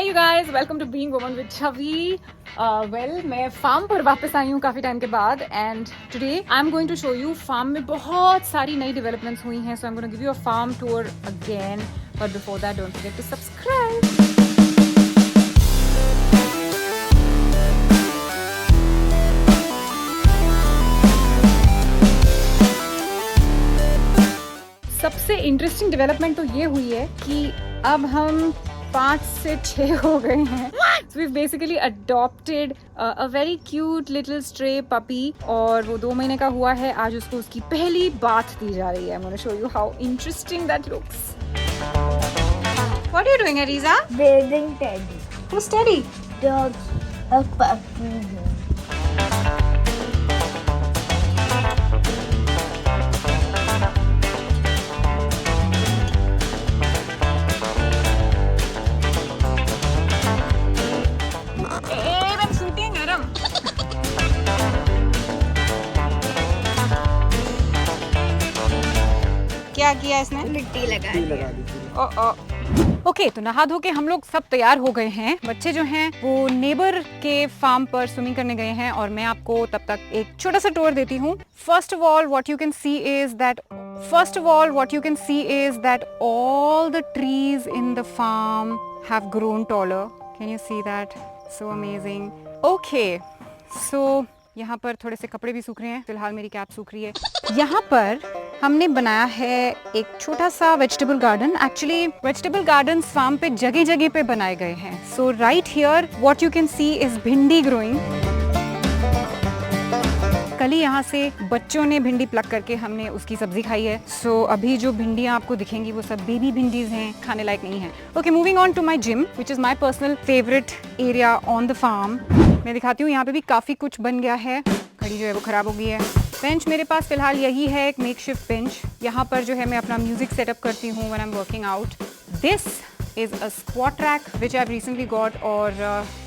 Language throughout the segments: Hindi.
you guys, welcome to Being Woman with Chavi. मैं फार्म पर वापस आई हूँ काफ़ी टाइम के बाद and today I am going to show you farm में बहुत सारी नई डेवलपमेंट्स हुई हैं. So I am going to give you a farm tour again, but before that don't forget to subscribe. सबसे इंटरेस्टिंग डेवलपमेंट तो ये हुई है कि अब हम 5 से 6 हो गए हैं. So we've basically adopted a very cute little stray puppy और वो 2 महीने का हुआ है. आज उसको उसकी पहली बात दी जा रही है. I'm going to show you how interesting that looks. What are you doing, Ariza? Bathing Teddy. Who's Teddy? Dog. A puppy. क्या किया इसने? मिट्टी लगा दी. ओके, तो नहा धो के हम लोग सब तैयार हो गए हैं. बच्चे जो हैं वो नेबर के फार्म पर स्विमिंग करने गए हैं और मैं आपको तब तक एक छोटा सा टूर देती हूँ. First of all what you can see is that all the trees in the farm have grown taller. Can you see that? So amazing. Okay, so यहाँ पर थोड़े से कपड़े भी सूख रहे हैं. फिलहाल मेरी कैप सूख रही है. यहाँ पर हमने बनाया है एक छोटा सा vegetable garden. Actually vegetable garden farm पे जगह जगह पे बनाए गए हैं. So right here what you can see is bhindi growing. कल ही यहाँ से बच्चों ने भिंडी प्लक करके हमने उसकी सब्जी खाई है. सो अभी जो भिंडियाँ आपको दिखेंगी वो सब बेबी भिंडीज हैं, खाने लायक नहीं है. Okay, moving on to my gym which is my personal favourite area on the farm. मैं दिखाती हूँ. यहाँ पे भी काफी कुछ बन गया है. घड़ी जो है वो खराब हो गई है. बेंच मेरे पास फिलहाल यही है, एक मेकशिफ्ट बेंच. यहाँ पर जो है मैं अपना म्यूजिक सेटअप करती हूँ when I am working out. This is a squat rack which I've recently got और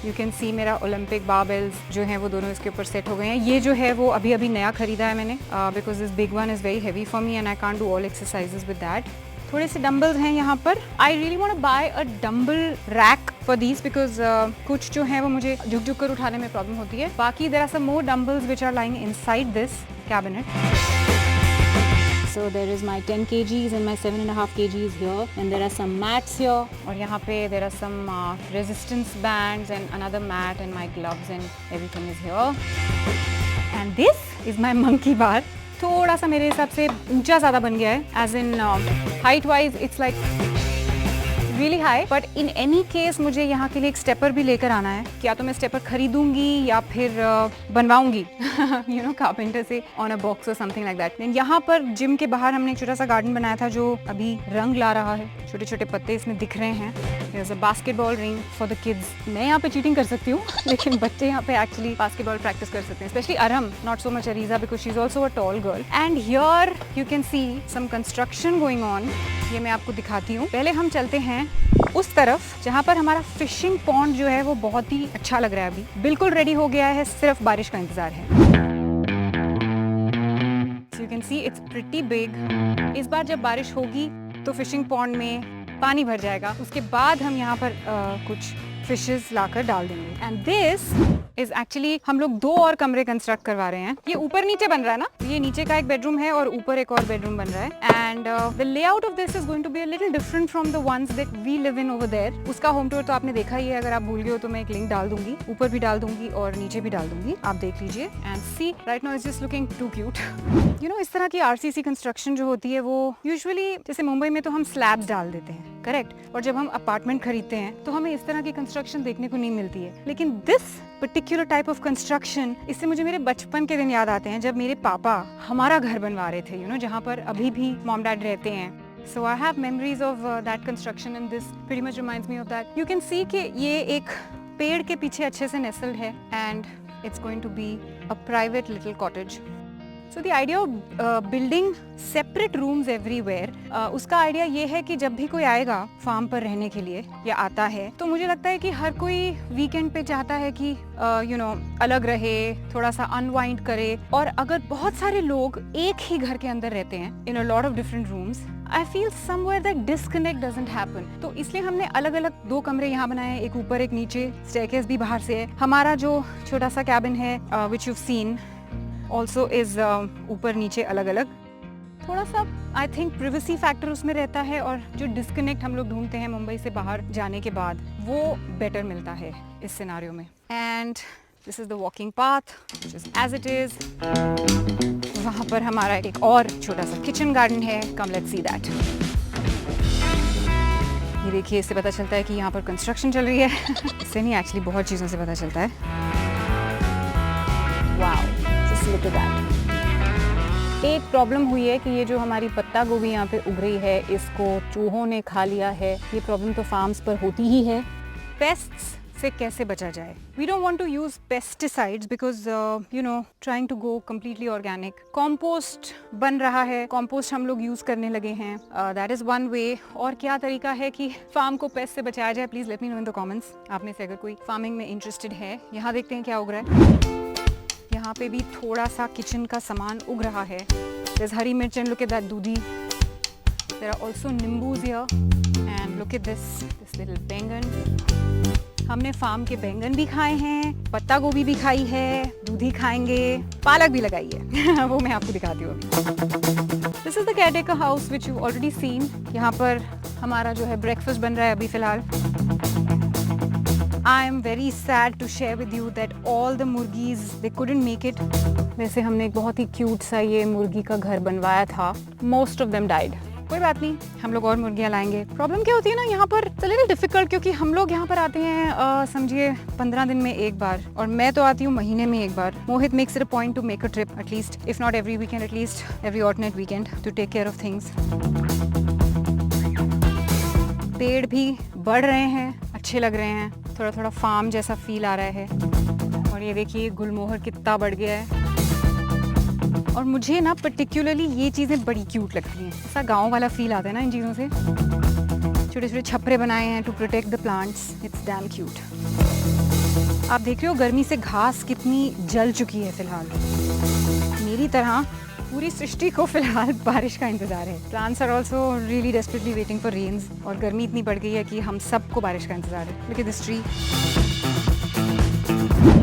you can see मेरा Olympic barbells जो हैं वो दोनों इसके ऊपर सेट हो गए हैं. ये जो है वो अभी अभी नया खरीदा है मैंने because this big one is very heavy for me and I can't do all exercises with that. थोड़े से डम्बल्स हैं यहाँ पर. I really want to buy a dumbbell rack for these because कुछ जो हैं वो मुझे झुक झुक कर उठाने में प्रॉब्लम होती है. बाकी there are some more dumbbells which are lying inside this cabinet. So there is my 10 kgs and my 7.5 kgs here, and there are some mats here. और यहाँ पे there are some resistance bands and another mat and my gloves and everything is here. And this is my monkey bar. थोड़ा सा मेरे हिसाब से ऊंचा ज़्यादा बन गया है. As in height wise it's like really high, but in any case मुझे यहाँ के लिए एक स्टेपर भी लेकर आना है. या तो मैं स्टेपर खरीदूंगी या फिर बनवाऊंगी you know कारपेंटर से on a box or something like that. यहाँ पर जिम के बाहर हमने एक छोटा सा गार्डन बनाया था जो अभी रंग ला रहा है. छोटे छोटे पत्ते इसमें दिख रहे हैं. There's a basketball ring for the kids. मैं यहाँ पे चीटिंग कर सकती हूँ लेकिन बच्चे यहाँ पे एक्चुअली बास्केटबॉल प्रैक्टिस कर सकते हैं. Especially Aram, not so much Ariza because she's also a tall girl. And here you can see some construction going on. ये मैं आपको दिखाती हूँ. पहले हम चलते हैं उस तरफ जहाँ पर हमारा फिशिंग पॉन्ड जो है वो बहुत ही अच्छा लग रहा है. अभी बिल्कुल रेडी हो गया है, सिर्फ बारिश का इंतजार है. So you can see it's pretty big. इस बार जब बारिश होगी तो फिशिंग पॉन्ड में पानी भर जाएगा. उसके बाद हम यहाँ पर कुछ फिशेस लाकर डाल देंगे. एंड दिस इज एक्चुअली हम लोग 2 और कमरे कंस्ट्रक्ट करवा रहे हैं. ये ऊपर नीचे बन रहा है ना. ये नीचे का एक बेडरूम है और ऊपर एक और बेडरूम बन रहा है. And the layout of this is going to be a little different from the ones that we live in over there. उसका होम टूर तो आपने देखा ही है. अगर आप भूल गए हो तो मैं एक लिंक डाल दूंगी. ऊपर भी डाल दूंगी और नीचे भी डाल दूंगी. आप देख लीजिए and see. Right now it's just looking too cute. You know इस तरह की आरसीसी कंस्ट्रक्शन जो होती है वो यूजुअली जैसे मुंबई में तो हम स्लैब्स डाल देते हैं, करेक्ट. और जब हम अपार्टमेंट खरीदते हैं तो हमें इस तरह की कंस्ट्रक्शन देखने को नहीं मिलती है. लेकिन this particular type of construction, इससे मुझे मेरे बचपन के दिन याद आते हैं जब मेरे पापा हमारा घर बनवा रहे थे. यू नो जहाँ पर अभी भी मॉम डैड रहते हैं. So I have memories of that construction and this pretty much reminds me of that. You can see कि ये एक पेड़ के पीछे अच्छे से nestled है and it's going to be a private little cottage. So the idea of building separate rooms everywhere, उसका आइडिया ये है कि जब भी कोई आएगा फार्म पर रहने के लिए या आता है, तो मुझे लगता है कि हर कोई वीकेंड पे चाहता है कि अलग रहे, थोड़ा सा अनवाइंड करे। और अगर बहुत सारे लोग एक ही घर के अंदर रहते हैं in a lot of different rooms, I feel somewhere that disconnect doesn't happen. तो इसलिए हमने अलग अलग 2 कमरे यहाँ बनाए हैं, एक ऊपर एक नीचे, स्टेयरकेस भी बाहर से है। हमारा जो छोटा सा कैबिन है which you've seen also is ऊपर नीचे अलग अलग। थोड़ा सा आई थिंक प्रिवेसी फैक्टर उसमें रहता है, और जो डिस्कनेक्ट हम लोग ढूंढते हैं मुंबई से बाहर जाने के बाद, वो बेटर मिलता है इस सिनारियो में। And this is the walking path as it is. वहाँ पर हमारा एक और छोटा सा किचन गार्डन है, कम लेट्स सी दैट। ये देखिए, इससे पता चलता है कि यहाँ पर कंस्ट्रक्शन चल रही है। इससे नहीं, एक्चुअली बहुत चीज़ों से पता चलता है। Wow, just look at that. एक प्रॉब्लम हुई है कि ये जो हमारी पत्ता गोभी यहाँ पे उग रही है, इसको चूहों ने खा लिया है। ये प्रॉब्लम तो फार्म्स पर होती ही है। पेस्ट्स से कैसे बचा जाए? We don't want to use pesticides because trying to go completely organic. Compost बन रहा है, compost हम लोग यूज करने लगे हैं। That is one way. और क्या तरीका है कि फार्म को पेस्ट से बचाया जाए? Please let me know in the comments. आप में से अगर कोई फार्मिंग में इंटरेस्टेड है। यहाँ देखते हैं क्या उग रहा है। यहाँ पे भी थोड़ा सा किचन का सामान उग रहा है। There's हरी मिर्च and look at that Dudhi. There are also nimbus here and look at this little बैंगन। हमने फार्म के बैंगन भी खाए हैं, पत्ता गोभी भी खाई है, दूधी खाएंगे, पालक भी लगाई है। वो मैं आपको दिखाती हूँ अभी। This is the caretaker house which you already seen. यहाँ पर हमारा जो है ब्रेकफास्ट बन रहा है अभी फिलहाल। I am very sad to share with you that all the मुर्गीज they couldn't make it. वैसे हमने एक बहुत ही क्यूट सा ये मुर्गी का घर बनवाया था। Most of them died. कोई बात नहीं, हम लोग और मुर्गियाँ लाएंगे। प्रॉब्लम क्या होती है ना यहाँ पर, इट्स अ लिटिल डिफिकल्ट, क्योंकि हम लोग यहाँ पर आते हैं समझिए 15 दिन में एक बार, और मैं तो आती हूँ महीने में एक बार। Mohit makes it a point to make a trip at least, if not every weekend, at least every alternate weekend, to take care of things. पेड़ भी बढ़ रहे हैं, अच्छे लग रहे हैं, थोड़ा थोड़ा फार्म जैसा फील आ रहा है। और ये देखिए गुलमोहर कितना बढ़ गया है। और मुझे ना पर्टिकुलरली ये चीज़ें बड़ी क्यूट लगती हैं। ऐसा गांव वाला फील आता है ना इन चीज़ों से। छोटे छोटे छपरे बनाए हैं to protect the plants, it's damn cute. आप देख रहे हो गर्मी से घास कितनी जल चुकी है फिलहाल। मेरी तरह पूरी सृष्टि को फिलहाल बारिश का इंतजार है। Plants are also really desperately waiting for rains, और गर्मी इतनी बढ़ गई है कि हम सबको बारिश का इंतजार है। Look at this tree.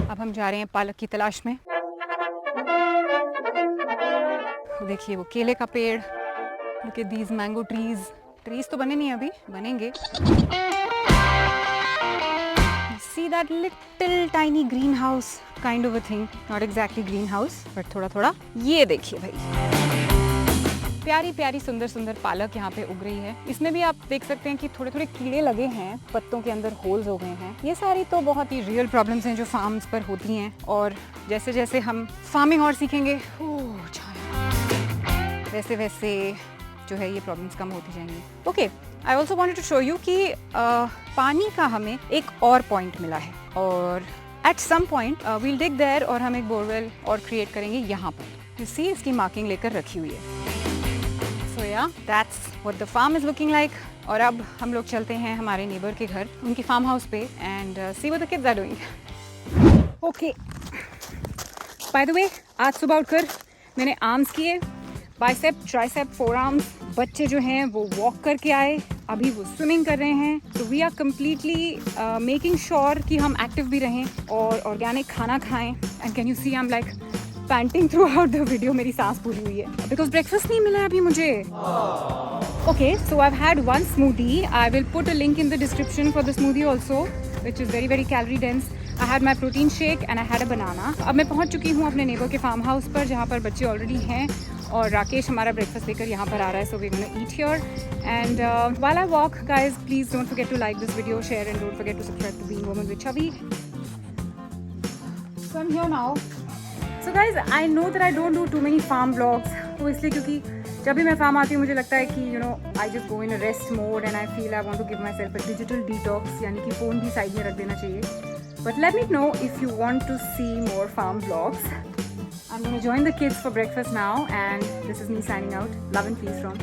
अब हम जा रहे हैं पालक की तलाश में। देखिए वो केले का पेड़, look at these mango trees. Trees तो बने नहीं अभी, बनेंगे। See that little tiny greenhouse kind of a thing, not exactly greenhouse, but थोड़ा थोड़ा। ये देखिए भाई, प्यारी प्यारी सुंदर सुंदर पालक यहाँ पे उग रही है। इसमें भी आप देख सकते हैं कि थोड़े थोड़े कीड़े लगे हैं, पत्तों के अंदर होल्स हो गए हैं। ये सारी तो बहुत ही रियल प्रॉब्लम्स हैं जो फार्म्स पर होती हैं, और जैसे जैसे हम फार्मिंग और सीखेंगे, वैसे वैसे जो है ये प्रॉब्लम्स कम होती जाएंगी। Okay, I also wanted to show you कि पानी का हमें एक और पॉइंट मिला है, और at some point we'll dig there, और हम एक बोरवेल और क्रिएट करेंगे यहाँ पर। यू सी, इसकी मार्किंग लेकर रखी हुई है। So yeah, that's what the farm is looking like. और अब हम लोग चलते हैं हमारे नेबर के घर, उनकी फार्म हाउस पे, and see what the kids are doing. Okay, by the way, आज सुबह उठकर मैंने आर्म्स किए, बाइसेप, ट्राइसेप, फोर आर्म्स। बच्चे जो हैं वो वॉक करके आए, अभी वो स्विमिंग कर रहे हैं। तो we are completely making sure कि हम एक्टिव भी रहें और ऑर्गेनिक खाना खाएं। And can you see, I am like panting throughout the video. मेरी सांस पूरी हुई है बिकॉज ब्रेकफास्ट नहीं मिला अभी मुझे। Okay, so I have had one smoothie. I will put a link in the description for the smoothie also, which is very very calorie dense. I had my protein shake and I had a banana. अब मैं पहुंच चुकी हूँ अपने नेबर के फार्म हाउस पर, जहाँ पर बच्चे ऑलरेडी हैं, और राकेश हमारा ब्रेकफास्ट लेकर यहाँ पर आ रहा है। So we're gonna eat here. And while I walk, guys, please don't forget to like this video, share, and don't forget to subscribe to Being Woman with Chavi. So I'm here now. So guys, I know that I don't do too many farm vlogs. तो इसलिए क्योंकि जब भी मैं फार्म आती हूँ मुझे लगता है कि I just go in a rest mode and I feel I want to give myself a digital detox, यानी कि फ़ोन भी साइड में रख देना चाहिए। But let me know if you want to see more farm vlogs. I'm going to join the kids for breakfast now, and this is me signing out. Love and peace from